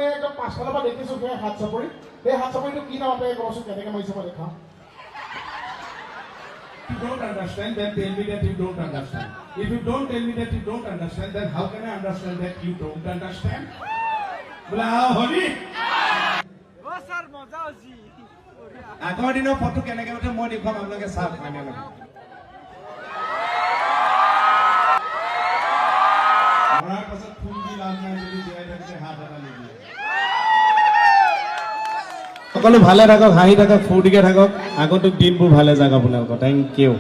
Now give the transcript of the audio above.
মই একদম পাছফালৰ পৰা দেখিছোঁ সেই হাত চাপৰি সেই হাত চাপৰিটো কি নাম আপোনালোকে ক'বচোন কেনেকৈ মাৰিছে মই দেখাওঁ You don't understand, then tell me that you don't understand. If you don't tell me that you don't understand, then how can I understand that you don't understand? Bola hori. Oh sir, maza hoji. আগৰ দিনৰ photo কেনেকৈ উঠে মই দেখুৱাম আপোনালোকে চাওক final মৰাৰ পাছত ফুল দি লাভ নাই যদি জীয়াই থাকিলে হাত এটা নিদিয়ে সকলো ভালে থাকক হাঁহি থাকক ফূৰ্তিকে থাকক আগন্তুক দিনবোৰ ভালে যাওক আপোনালোকৰ থেংক ইউ